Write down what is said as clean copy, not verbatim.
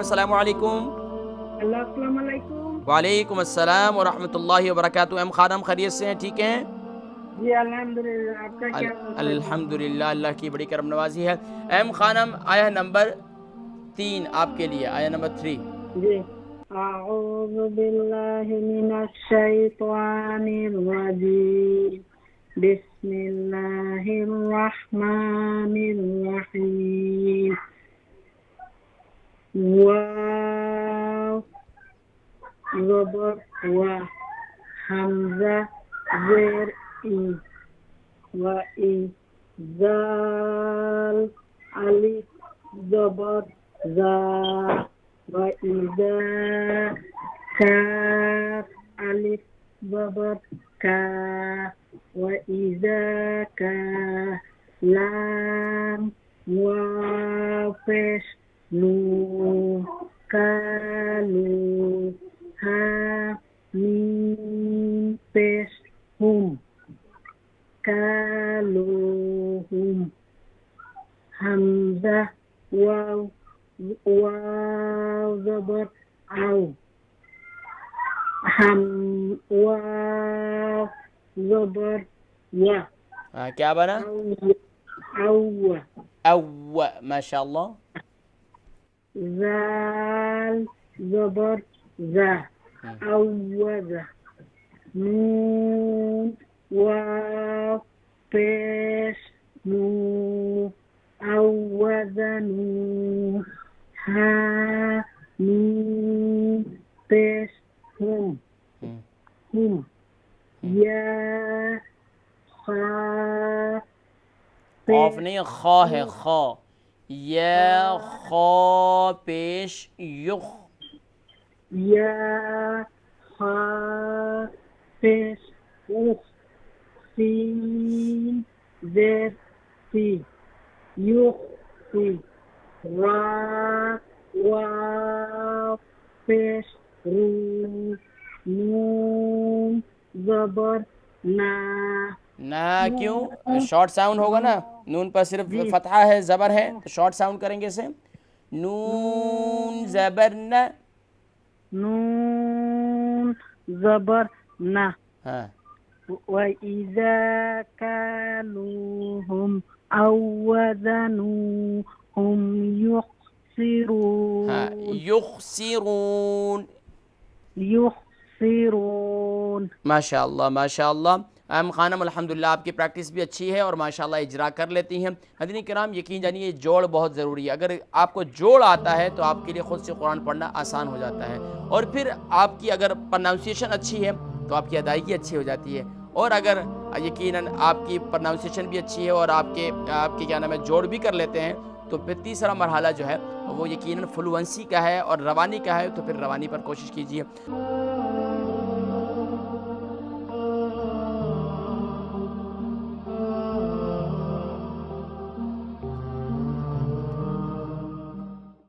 अस्सलामु अलैकुम। अस्सलाम वालेकुम। वालेकुम अस्सलाम व रहमतुल्लाहि व बरकातुहू। एम खानम खैरियत से हैं? ठीक हैं जी अल्हम्दुलिल्लाह, आपका क्या हाल है? अल्हम्दुलिल्लाह, अल्लाह की बड़ी करम नवाजी है। एम खानम, आया नंबर 3 आपके लिए, आया नंबर 3। जी। अऊज़ु बिल्लाहि मिनश शैतानिर रजीम। बिस्मिल्लाहिर रहमानिर रहीम। वाव ज़बर वा, हमज़ा ज़ेर ई, व ई, ज़ाल अलिफ ज़बर ज़ा, व इज़ा, काफ अलिफ ज़बर का, व इज़ा का, लाम वाव पेश नून, कालू, हा मीम पेश हुम, कालूहुम, हमज़ा वाव, वाव ज़बर आव, हम वाव ज़बर वा, क्या बना? अव, अव्व, माशाअल्लाह। ज़ाल ज़बर ज़ा, अव्वज़ा, नून वाव पेश नू, अव्वज़नू, हा मीम पेश हुम, हुम, या खा खौफ नहीं, खा है, खा। या खा पेश युख, या खा पेश उख, सीन ज़ेर सी, युख सी, रा वाव पेश रू, नून ज़बर ना। ना क्यों? शॉर्ट साउंड होगा ना, नून पर सिर्फ फतहा है, ज़बर है, तो शॉर्ट साउंड करेंगे इसे। नून ज़बर न, नून ज़बर ना, हाँ। व इज़ा कालूहुम अव वज़नूहुम युख़सिरून, हाँ, युख़सिरून। युख़सिरून। माशाअल्लाह माशाअल्लाह। अम खानम, अल्हम्दुलिल्लाह आपकी प्रैक्टिस भी अच्छी है और माशाअल्लाह इजरा कर लेती हैं। हदीन किराम, यकीन जानिए जोड़ बहुत ज़रूरी है। अगर आपको जोड़ आता है तो आपके लिए ख़ुद से कुरान पढ़ना आसान हो जाता है, और फिर आपकी अगर प्रोनाउंसिएशन अच्छी है तो आपकी अदायगी अच्छी हो जाती है। और अगर यकीनन आपकी प्रोनाउंसिएशन भी अच्छी है और आपके क्या नाम है, जोड़ भी कर लेते हैं, तो फिर तीसरा मरहला जो है वो यकीनन फ्लुएंसी का है और रवानी का है, तो फिर रवानी पर कोशिश कीजिए।